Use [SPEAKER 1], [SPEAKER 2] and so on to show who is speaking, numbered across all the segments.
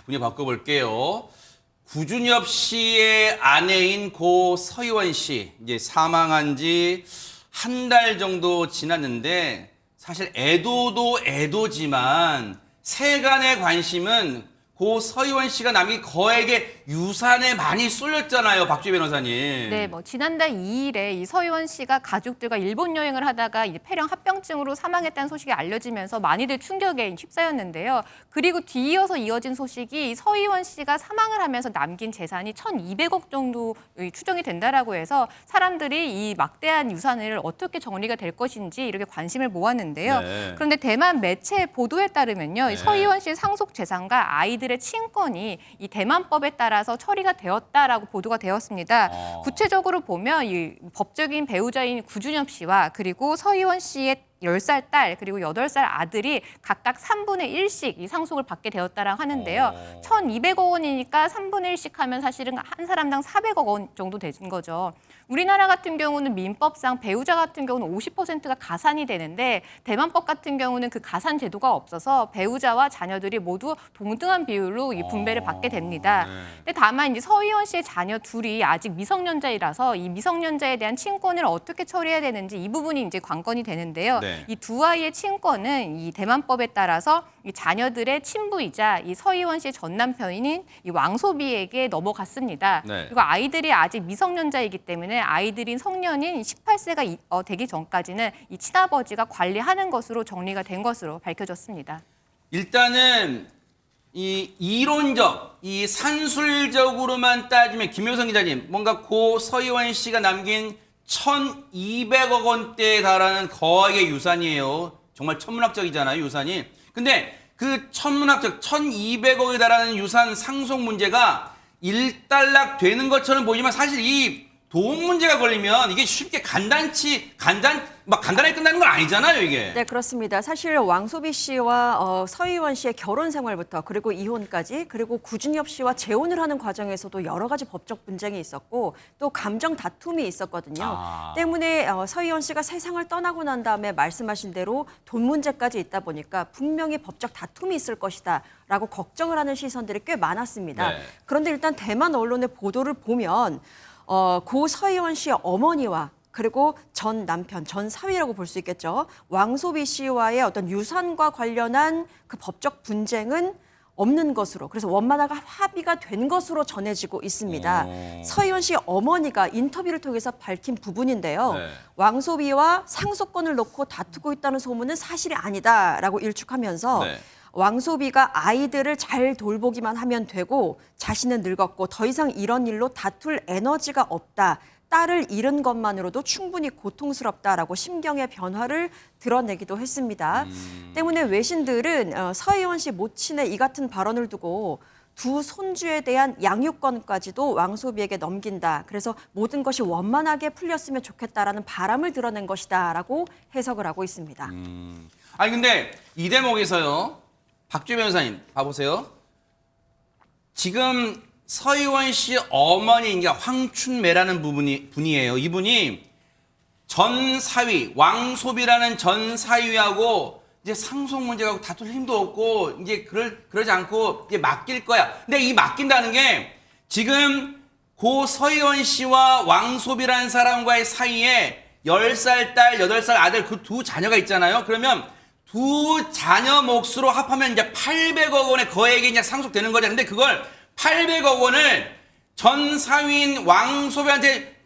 [SPEAKER 1] 분위 바꿔볼게요. 구준엽 씨의 아내인 고 서희원 씨 이제 사망한 지 한 달 정도 지났는데 사실 애도도 애도지만 세간의 관심은 고 서희원 씨가 남긴 거액의 유산에 많이 쏠렸잖아요, 박주희 변호사님.
[SPEAKER 2] 네, 지난달 2일에 이 서희원 씨가 가족들과 일본 여행을 하다가 이제 폐렴 합병증으로 사망했다는 소식이 알려지면서 많이들 충격에 휩싸였는데요. 그리고 뒤이어서 이어진 소식이 서희원 씨가 사망을 하면서 남긴 재산이 1,200억 정도 추정이 된다라고 해서 사람들이 이 막대한 유산을 어떻게 정리가 될 것인지 이렇게 관심을 모았는데요.
[SPEAKER 1] 네.
[SPEAKER 2] 그런데 대만 매체 보도에 따르면요, 이 서희원 씨의 상속 재산과 아이들의 친권이 이 대만법에 따라서 처리가 되었다라고 보도가 되었습니다. 구체적으로 보면 이 법적인 배우자인 구준엽 씨와 그리고 서희원 씨의 10살 딸 그리고 8살 아들이 각각 3분의 1씩 이 상속을 받게 되었다라고 하는데요. 1,200억 원이니까 3분의 1씩 하면 사실은 한 사람당 400억 원 정도 되는 거죠. 우리나라 같은 경우는 민법상 배우자 같은 경우는 50%가 가산이 되는데 대만법 같은 경우는 그 가산 제도가 없어서 배우자와 자녀들이 모두 동등한 비율로 이 분배를 받게 됩니다. 근데 다만 이제 서희원 씨의 자녀 둘이 아직 미성년자이라서 이 미성년자에 대한 친권을 어떻게 처리해야 되는지 이 부분이 이제 관건이 되는데요.
[SPEAKER 1] 네.
[SPEAKER 2] 이 두 아이의 친권은 이 대만법에 따라서 이 자녀들의 친부이자 이 서희원 씨의 전 남편인 이 왕소비에게 넘어갔습니다.
[SPEAKER 1] 네.
[SPEAKER 2] 그리고 아이들이 아직 미성년자이기 때문에 아이들인 성년인 18세가 되기 전까지는 이 친아버지가 관리하는 것으로 정리가 된 것으로 밝혀졌습니다.
[SPEAKER 1] 일단은 이 이론적, 이 산술적으로만 따지면 김효성 기자님, 뭔가 고 서희원 씨가 남긴 1,200억 원대에 달하는 거액의 유산이에요. 정말 천문학적이잖아요, 유산이. 근데 그 천문학적 1,200억에 달하는 유산 상속 문제가 일단락 되는 것처럼 보이지만 사실 이 돈 문제가 걸리면 이게 쉽게 간단하게 끝나는 건 아니잖아요, 이게.
[SPEAKER 3] 네, 그렇습니다. 사실 왕소비 씨와 서희원 씨의 결혼 생활부터 그리고 이혼까지 그리고 구준엽 씨와 재혼을 하는 과정에서도 여러 가지 법적 분쟁이 있었고 또 감정 다툼이 있었거든요. 때문에 서희원 씨가 세상을 떠나고 난 다음에 말씀하신 대로 돈 문제까지 있다 보니까 분명히 법적 다툼이 있을 것이다 라고 걱정을 하는 시선들이 꽤 많았습니다.
[SPEAKER 1] 네.
[SPEAKER 3] 그런데 일단 대만 언론의 보도를 보면 고 서희원 씨의 어머니와 그리고 전 남편, 전 사위라고 볼 수 있겠죠. 왕소비 씨와의 어떤 유산과 관련한 그 법적 분쟁은 없는 것으로, 그래서 원만하게 합의가 된 것으로 전해지고 있습니다. 서희원 씨 어머니가 인터뷰를 통해서 밝힌 부분인데요.
[SPEAKER 1] 네.
[SPEAKER 3] 왕소비와 상속권을 놓고 다투고 있다는 소문은 사실이 아니다라고 일축하면서
[SPEAKER 1] 네.
[SPEAKER 3] 왕소비가 아이들을 잘 돌보기만 하면 되고 자신은 늙었고 더 이상 이런 일로 다툴 에너지가 없다. 딸을 잃은 것만으로도 충분히 고통스럽다라고 심경의 변화를 드러내기도 했습니다. 때문에 외신들은 서희원 씨 모친의 이 같은 발언을 두고 두 손주에 대한 양육권까지도 왕소비에게 넘긴다. 그래서 모든 것이 원만하게 풀렸으면 좋겠다라는 바람을 드러낸 것이다라고 해석을 하고 있습니다.
[SPEAKER 1] 아니 근데 이 대목에서요, 박주희 변호사님 봐보세요. 지금 서희원 씨 어머니 이제 황춘매라는 분이에요. 이분이 전 사위 왕소비라는 전 사위하고 이제 상속 문제가 다툴 힘도 없고 이제 그러지 않고 이제 맡길 거야. 근데 이 맡긴다는 게 지금 고 서희원 씨와 왕소비라는 사람과의 사이에 10살 딸, 8살 아들 그 두 자녀가 있잖아요. 그러면 두 자녀 몫으로 합하면 이제 800억 원의 거액이 이제 상속되는 거죠. 근데 그걸 800억 원을 전 사위인 왕소비한테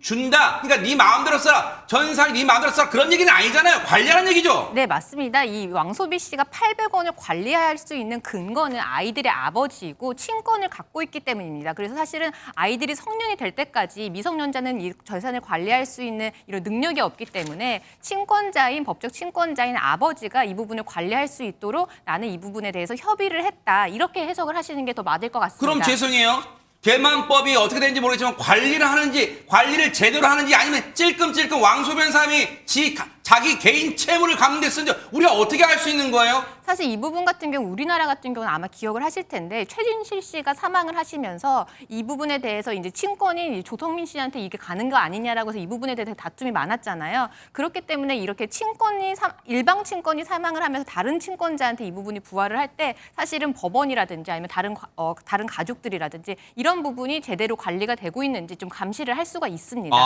[SPEAKER 1] 준다. 그러니까 네 마음대로 써라. 전 사위 네 마음대로 써라. 그런 얘기는 아니잖아요. 관리하는 얘기죠.
[SPEAKER 2] 네, 맞습니다. 이 왕소비 씨가 800원을 관리할 수 있는 근거는 아이들의 아버지이고 친권을 갖고 있기 때문입니다. 그래서 사실은 아이들이 성년이 될 때까지 미성년자는 이 재산을 관리할 수 있는 이런 능력이 없기 때문에 법적 친권자인 아버지가 이 부분을 관리할 수 있도록 나는 이 부분에 대해서 협의를 했다. 이렇게 해석을 하시는 게 더 맞을 것 같습니다.
[SPEAKER 1] 그럼 죄송해요. 대만법이 어떻게 되는지 모르겠지만 관리를 제대로 하는지 아니면 찔끔찔끔 왕소변 사람이 자기 개인 채무를 갚는데 쓰는데 우리가 어떻게 알 수 있는 거예요?
[SPEAKER 2] 사실 이 부분 같은 경우 우리나라 같은 경우는 아마 기억을 하실 텐데 최진실 씨가 사망을 하시면서 이 부분에 대해서 이제 친권이 조성민 씨한테 이게 가는 거 아니냐라고 해서 이 부분에 대해서 다툼이 많았잖아요. 그렇기 때문에 이렇게 일방 친권이 사망을 하면서 다른 친권자한테 이 부분이 부활을 할 때 사실은 법원이라든지 아니면 다른 가족들이라든지 이런 부분이 제대로 관리가 되고 있는지 좀 감시를 할 수가 있습니다.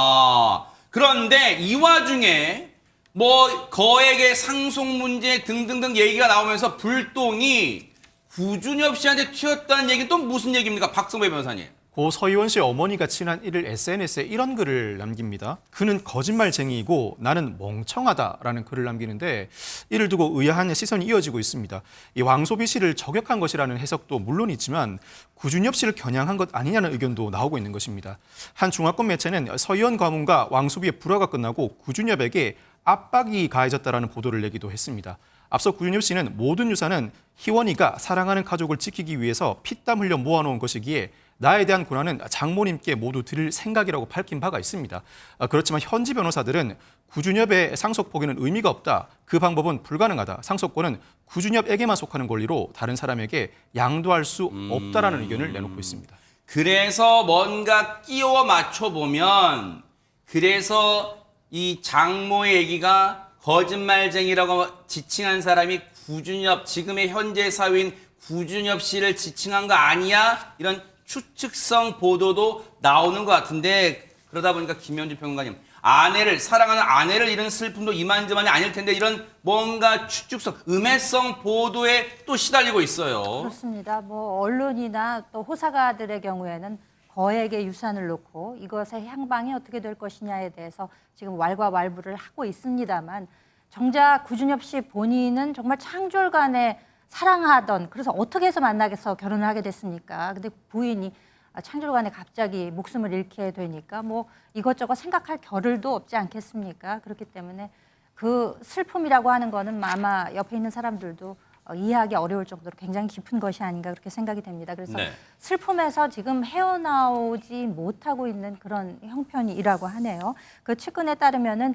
[SPEAKER 1] 그런데 이 와중에 뭐 거액의 상속 문제 등등등 얘기가 나오면서 불똥이 구준엽 씨한테 튀었다는 얘기는 또 무슨 얘기입니까? 박성배 변호사님.
[SPEAKER 4] 고 서희원 씨의 어머니가 지난 1일 SNS에 이런 글을 남깁니다. 그는 거짓말쟁이이고 나는 멍청하다라는 글을 남기는데 이를 두고 의아한 시선이 이어지고 있습니다. 이 왕소비 씨를 저격한 것이라는 해석도 물론 있지만 구준엽 씨를 겨냥한 것 아니냐는 의견도 나오고 있는 것입니다. 한 중화권 매체는 서희원 가문과 왕소비의 불화가 끝나고 구준엽에게 압박이 가해졌다라는 보도를 내기도 했습니다. 앞서 구준엽 씨는 모든 유산은 희원이가 사랑하는 가족을 지키기 위해서 피땀 흘려 모아놓은 것이기에 나에 대한 권한은 장모님께 모두 드릴 생각이라고 밝힌 바가 있습니다. 그렇지만 현지 변호사들은 구준엽의 상속 포기는 의미가 없다. 그 방법은 불가능하다. 상속권은 구준엽에게만 속하는 권리로 다른 사람에게 양도할 수 없다라는 의견을 내놓고 있습니다.
[SPEAKER 1] 그래서 뭔가 끼워 맞춰보면 그래서 이 장모의 얘기가 거짓말쟁이라고 지칭한 사람이 구준엽, 지금의 현재 사위인 구준엽 씨를 지칭한 거 아니야? 이런 추측성 보도도 나오는 것 같은데 그러다 보니까 김현주 평론가님 사랑하는 아내를 잃은 슬픔도 이만저만이 아닐 텐데 이런 뭔가 추측성, 음해성 보도에 또 시달리고 있어요.
[SPEAKER 5] 그렇습니다. 뭐 언론이나 또 호사가들의 경우에는 거액의 유산을 놓고 이것의 향방이 어떻게 될 것이냐에 대해서 지금 왈가왈부를 하고 있습니다만 정작 구준엽 씨 본인은 정말 창졸간에 사랑하던 그래서 어떻게 해서 만나서 결혼을 하게 됐습니까? 근데 부인이 창졸간에 갑자기 목숨을 잃게 되니까 뭐 이것저것 생각할 겨를도 없지 않겠습니까? 그렇기 때문에 그 슬픔이라고 하는 거는 아마 옆에 있는 사람들도 이해하기 어려울 정도로 굉장히 깊은 것이 아닌가 그렇게 생각이 됩니다. 그래서
[SPEAKER 1] 네.
[SPEAKER 5] 슬픔에서 지금 헤어나오지 못하고 있는 그런 형편이라고 하네요. 그 측근에 따르면은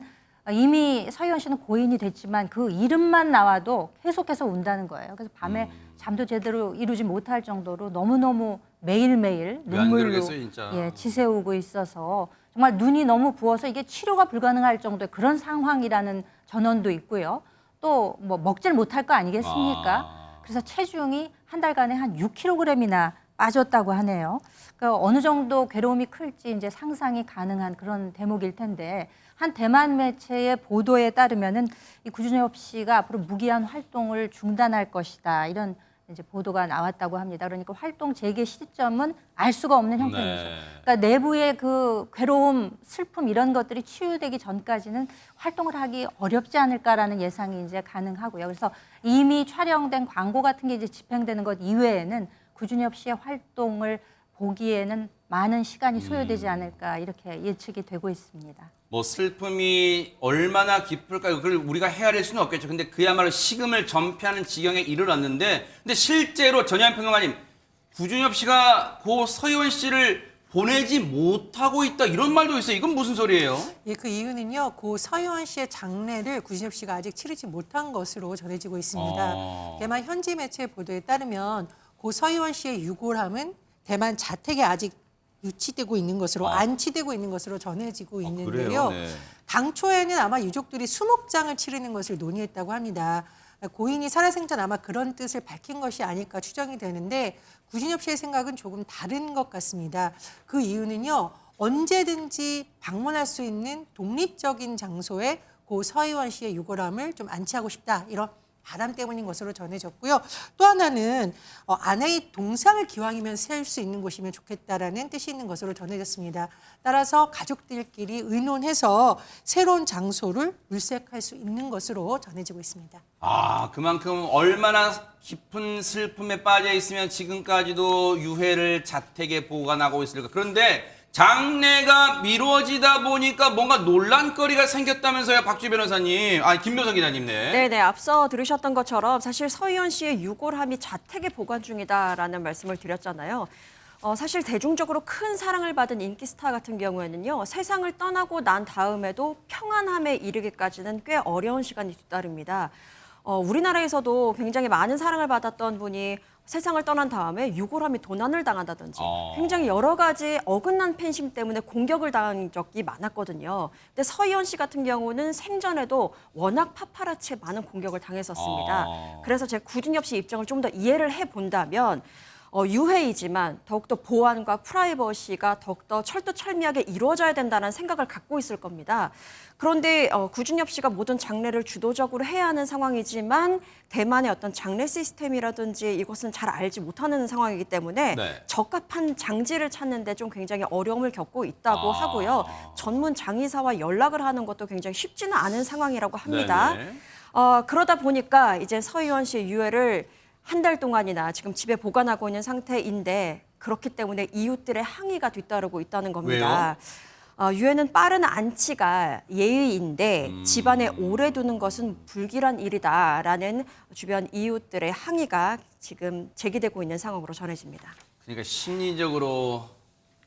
[SPEAKER 5] 이미 서희원 씨는 고인이 됐지만 그 이름만 나와도 계속해서 운다는 거예요. 그래서 밤에 잠도 제대로 이루지 못할 정도로 너무너무 매일매일
[SPEAKER 1] 왜안
[SPEAKER 5] 눈물로
[SPEAKER 1] 그러겠어요, 진짜.
[SPEAKER 5] 지새우고 있어서 정말 눈이 너무 부어서 이게 치료가 불가능할 정도의 그런 상황이라는 전언도 있고요. 또 뭐 먹질 못할 거 아니겠습니까? 그래서 체중이 한 달간에 한 6kg이나 빠졌다고 하네요. 그러니까 어느 정도 괴로움이 클지 이제 상상이 가능한 그런 대목일 텐데 한 대만 매체의 보도에 따르면은 이 구준엽 씨가 앞으로 무기한 활동을 중단할 것이다 이런 이제 보도가 나왔다고 합니다. 그러니까 활동 재개 시점은 알 수가 없는 형편이죠.
[SPEAKER 1] 네.
[SPEAKER 5] 그러니까 내부의 그 괴로움, 슬픔 이런 것들이 치유되기 전까지는 활동을 하기 어렵지 않을까라는 예상이 이제 가능하고요. 그래서 이미 촬영된 광고 같은 게 이제 집행되는 것 이외에는 구준엽 씨의 활동을 보기에는 많은 시간이 소요되지 않을까 이렇게 예측이 되고 있습니다.
[SPEAKER 1] 뭐 슬픔이 얼마나 깊을까요? 그걸 우리가 헤아릴 수는 없겠죠. 근데 그야말로 식음을 전폐하는 지경에 이르렀는데 근데 실제로 전현 평론가님 구준엽 씨가 고 서희원 씨를 보내지 못하고 있다 이런 말도 있어요. 이건 무슨 소리예요?
[SPEAKER 6] 예, 그 이유는요. 고 서희원 씨의 장례를 구준엽 씨가 아직 치르지 못한 것으로 전해지고 있습니다. 대만 현지 매체 보도에 따르면 고 서희원 씨의 유골함은 대만 자택에 아직 유치되고 있는 것으로 안치되고 있는 것으로 전해지고 있는데요.
[SPEAKER 1] 네.
[SPEAKER 6] 당초에는 아마 유족들이 수목장을 치르는 것을 논의했다고 합니다. 고인이 살아생전 아마 그런 뜻을 밝힌 것이 아닐까 추정이 되는데 구준엽 씨의 생각은 조금 다른 것 같습니다. 그 이유는요. 언제든지 방문할 수 있는 독립적인 장소에 고 서희원 씨의 유골함을 좀 안치하고 싶다. 이런 바람 때문인 것으로 전해졌고요. 또 하나는 아내의 동상을 기왕이면 세울 수 있는 곳이면 좋겠다라는 뜻이 있는 것으로 전해졌습니다. 따라서 가족들끼리 의논해서 새로운 장소를 물색할 수 있는 것으로 전해지고 있습니다.
[SPEAKER 1] 그만큼 얼마나 깊은 슬픔에 빠져 있으면 지금까지도 유해를 자택에 보관하고 있을까. 그런데 장례가 미뤄지다 보니까 뭔가 논란거리가 생겼다면서요, 박주희 변호사님. 김묘성 기자님, 네.
[SPEAKER 3] 네네, 앞서 들으셨던 것처럼 사실 서희원 씨의 유골함이 자택에 보관 중이다라는 말씀을 드렸잖아요. 사실 대중적으로 큰 사랑을 받은 인기 스타 같은 경우에는요, 세상을 떠나고 난 다음에도 평안함에 이르기까지는 꽤 어려운 시간이 뒤따릅니다. 우리나라에서도 굉장히 많은 사랑을 받았던 분이 세상을 떠난 다음에 유골함이 도난을 당한다든지 굉장히 여러 가지 어긋난 팬심 때문에 공격을 당한 적이 많았거든요. 근데 서희원 씨 같은 경우는 생전에도 워낙 파파라치에 많은 공격을 당했었습니다. 그래서 제 구준엽 씨 입장을 좀 더 이해를 해본다면 유해이지만 더욱더 보안과 프라이버시가 더욱더 철두철미하게 이루어져야 된다는 생각을 갖고 있을 겁니다. 그런데 구준엽 씨가 모든 장례를 주도적으로 해야 하는 상황이지만 대만의 어떤 장례 시스템이라든지 이것은 잘 알지 못하는 상황이기 때문에
[SPEAKER 1] 네.
[SPEAKER 3] 적합한 장지를 찾는데 좀 굉장히 어려움을 겪고 있다고 하고요. 전문 장의사와 연락을 하는 것도 굉장히 쉽지는 않은 상황이라고 합니다.
[SPEAKER 1] 네네.
[SPEAKER 3] 그러다 보니까 이제 서희원 씨의 유해를 한 달 동안이나 지금 집에 보관하고 있는 상태인데 그렇기 때문에 이웃들의 항의가 뒤따르고 있다는 겁니다. 유해는 빠른 안치가 예의인데 집안에 오래 두는 것은 불길한 일이다라는 주변 이웃들의 항의가 지금 제기되고 있는 상황으로 전해집니다.
[SPEAKER 1] 그러니까 심리적으로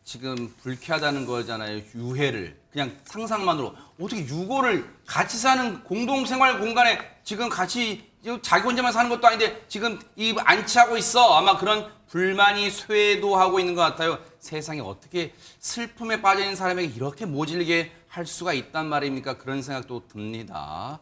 [SPEAKER 1] 지금 불쾌하다는 거잖아요. 유해를 그냥 상상만으로 어떻게 유골을 같이 사는 공동생활 공간에 지금 같이 자기 혼자만 사는 것도 아닌데 지금 이 안치하고 있어. 아마 그런 불만이 쇄도하고 있는 것 같아요. 세상에 어떻게 슬픔에 빠져 있는 사람에게 이렇게 모질게 할 수가 있단 말입니까? 그런 생각도 듭니다.